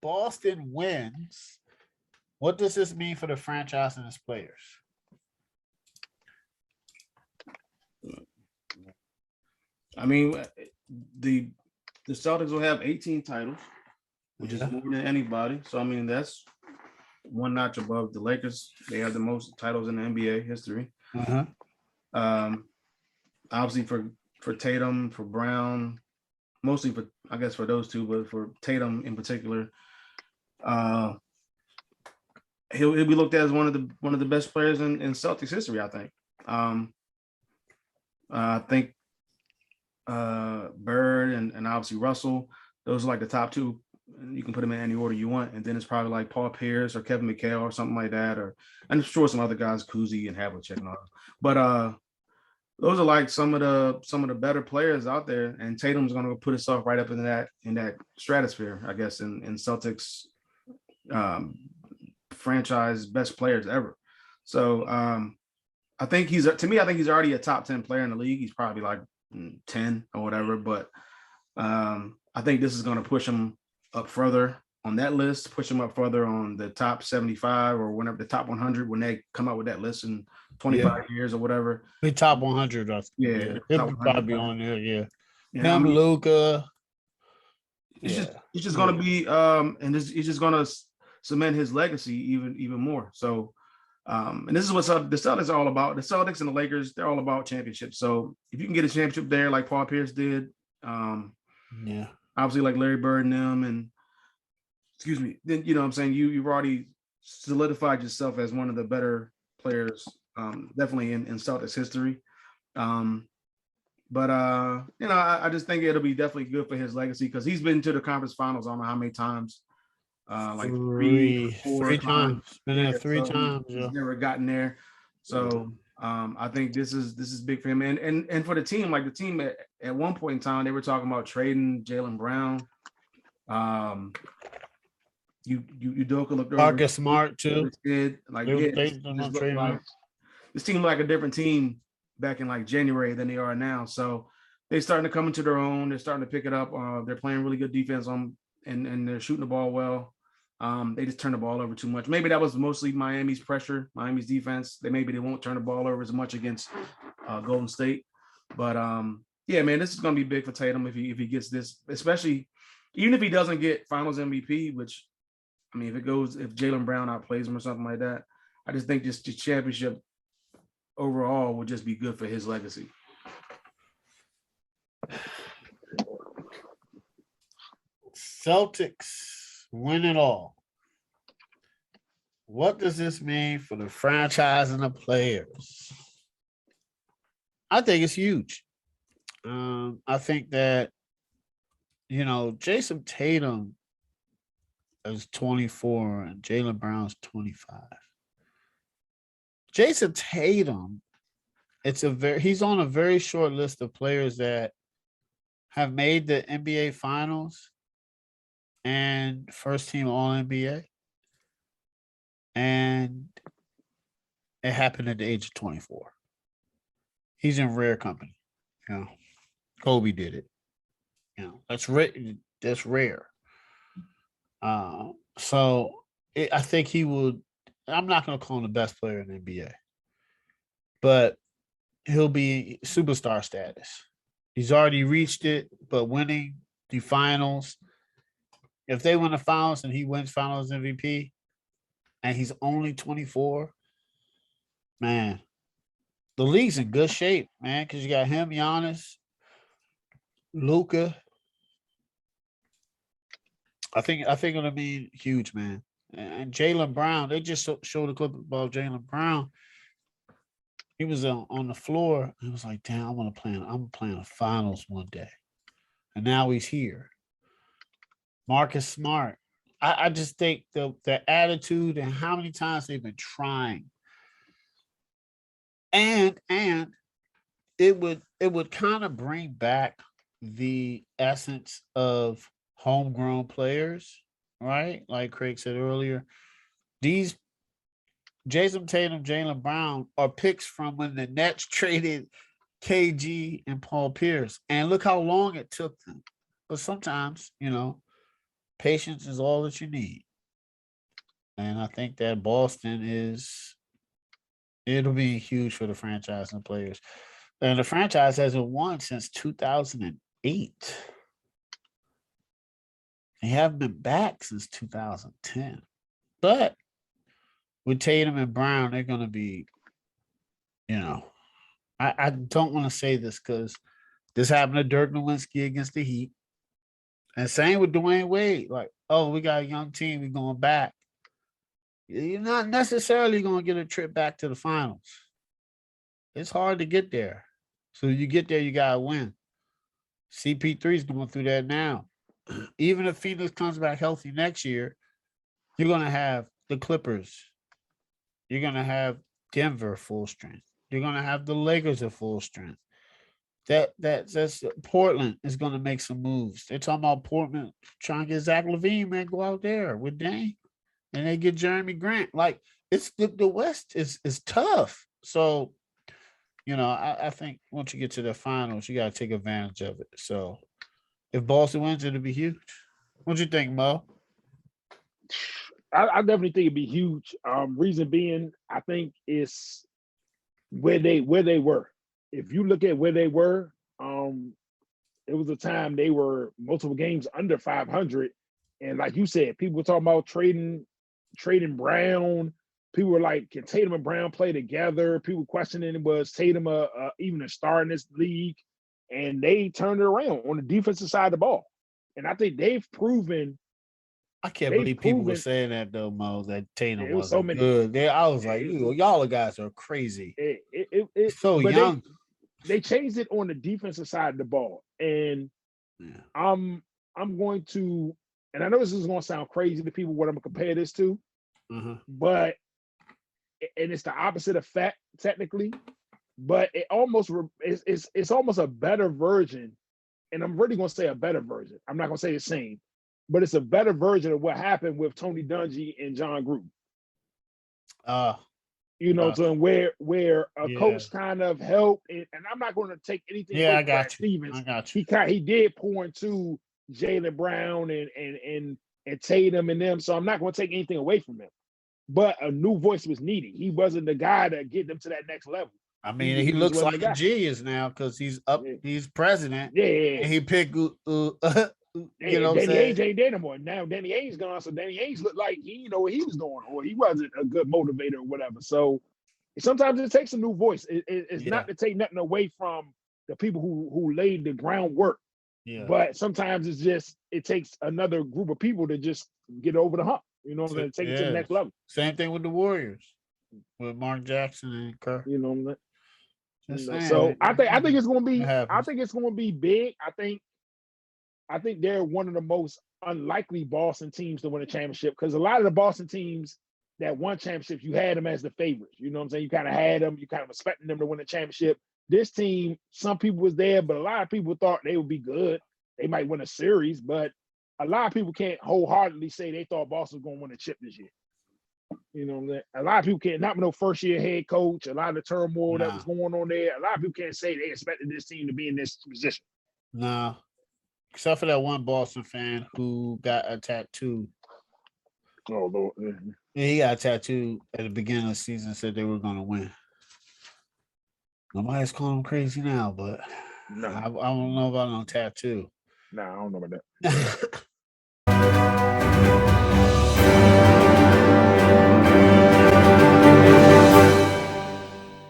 Boston wins, what does this mean for the franchise and its players? I mean, the Celtics will have 18 titles, which is more than anybody. So I mean, that's one notch above the Lakers. They have the most titles in the NBA history. Obviously for Tatum, for Brown, mostly for, I guess, for those two, but for Tatum in particular, he'll be looked at as one of the best players in Celtics history, I think. I think Bird and obviously Russell, those are like the top two. You can put them in any order you want, and then it's probably like Paul Pierce or Kevin McHale or something like that, or I'm sure some other guys, Kuzi and Havlicek and all. But those are like some of the better players out there, and Tatum's going to put himself right up in that stratosphere, I guess, in Celtics franchise best players ever. So I think he's already a top 10 player in the league. He's probably like 10 or whatever, but I think this is going to push him up further on that list, push him up further on the top 75 or whenever the top 100 when they come out with that list in 25 years or whatever. The top 100. Yeah, he'll probably on there. Yeah, yeah, him, Luka. It's just going to be and it's just going to cement his legacy even more. So and this is what the Celtics are all about. The Celtics and the Lakers, they're all about championships. So if you can get a championship there like Paul Pierce did, obviously like Larry Bird and them, and then you know what I'm saying, you've already solidified yourself as one of the better players, definitely in Celtics history. But I just think it'll be definitely good for his legacy because he's been to the conference finals I don't know how many times. Like three times. Been there three times. He's never gotten there. So I think this is big for him. And for the team, like the team at one point in time, they were talking about trading Jaylen Brown. Udoka looked over. Marcus Smart too. Like this team looked like a different team back in like January than they are now. So they're starting to come into their own. They're starting to pick it up. They're playing really good defense and they're shooting the ball well. They just turn the ball over too much. Maybe that was mostly Miami's pressure, Miami's defense. Maybe they won't turn the ball over as much against Golden State. But yeah, man, this is going to be big for Tatum if he gets this, especially even if he doesn't get Finals MVP, which I mean, if Jaylen Brown outplays him or something like that, I just think just the championship overall will just be good for his legacy. Celtics win it all. What does this mean for the franchise and the players? I think it's huge. I think that, Jason Tatum is 24 and Jaylen Brown's 25. Jason Tatum, he's on a very short list of players that have made the NBA Finals and first team All-NBA. And it happened at the age of 24. He's in rare company. Kobe did it. That's rare. I think he would. I'm not going to call him the best player in the NBA, but he'll be superstar status. He's already reached it, but winning the finals, if they win the finals and he wins finals MVP and he's only 24, man, the league's in good shape, man, because you got him, Giannis, Luka. I think it'll be huge, man. And Jaylen Brown, they just showed a clip about Jaylen Brown. He was on the floor. He was like, damn, I'm playing the finals one day. And now he's here. Marcus Smart. I just think the attitude and how many times they've been trying. And it would kind of bring back the essence of homegrown players, right? Like Craig said earlier, these Jason Tatum, Jaylen Brown are picks from when the Nets traded KG and Paul Pierce. And look how long it took them. But sometimes, patience is all that you need. And I think that Boston it'll be huge for the franchise and players. And the franchise hasn't won since 2008. They haven't been back since 2010. But with Tatum and Brown, they're going to be, I don't want to say this because this happened to Dirk Nowitzki against the Heat. And same with Dwayne Wade. Like, oh, we got a young team. We're going back. You're not necessarily going to get a trip back to the finals. It's hard to get there. So you get there, you got to win. CP3 is going through that now. Even if Phoenix comes back healthy next year, you're going to have the Clippers. You're going to have Denver full strength. You're going to have the Lakers at full strength. That's Portland is going to make some moves. They're talking about Portland trying to get Zach LaVine, man, go out there with Dame, and they get Jeremy Grant. Like, it's the West is tough. So, I think once you get to the finals, you got to take advantage of it. So, if Boston wins, it'll be huge. What do you think, Mo? I definitely think it'd be huge. Reason being, I think it's where they were. If you look at where they were, it was a time they were multiple games under 500, and like you said, people were talking about trading Brown. People were like, can Tatum and Brown play together? People questioning, was Tatum even a star in this league? And they turned it around on the defensive side of the ball. And I think they've proven. I can't believe people were saying that though, Mo, that Tatum wasn't so many, good. I was like, y'all guys are crazy. It's so young. They changed it on the defensive side of the ball. And I'm going to, and I know this is going to sound crazy to people what I'm going to compare this to, but, and it's the opposite effect technically, but it almost it's almost a better version. And I'm really going to say a better version. I'm not going to say the same, but it's a better version of what happened with Tony Dungy and John Gruden. So where a coach kind of helped, and I'm not going to take anything away from Brad Stevens. I got you. He did pour into Jaylen Brown and Tatum and them, so I'm not going to take anything away from him. But a new voice was needed. He wasn't the guy to get them to that next level. I mean, he looks like a genius now because he's up. Yeah. He's president. Yeah. And he picked. Danny Ainge ain't there no more. Now Danny Ainge gone, so Danny Ainge looked like he know what he was doing, or he wasn't a good motivator or whatever. So sometimes it takes a new voice. It's not to take nothing away from the people who laid the groundwork. Yeah. But sometimes it takes another group of people to just get over the hump. You know what I'm saying? Take it to the next level. Same thing with the Warriors, with Mark Jackson and Kerr. You know what I'm saying? So I think it's going to be. I think it's going to be big. I think they're one of the most unlikely Boston teams to win a championship, because a lot of the Boston teams that won championships, you had them as the favorites. You know what I'm saying? You kind of had them. You kind of expecting them to win a championship. This team, some people was there, but a lot of people thought they would be good. They might win a series, but a lot of people can't wholeheartedly say they thought Boston was going to win a chip this year. You know what I'm saying? A lot of people can't, not with no first-year head coach, a lot of the turmoil that was going on there. A lot of people can't say they expected this team to be in this position. No. Except for that one Boston fan who got a tattoo. Oh, Lord. Yeah, he got a tattoo at the beginning of the season, said they were going to win. Nobody's calling him crazy now, but I don't know about no tattoo. Nah, I don't know about that.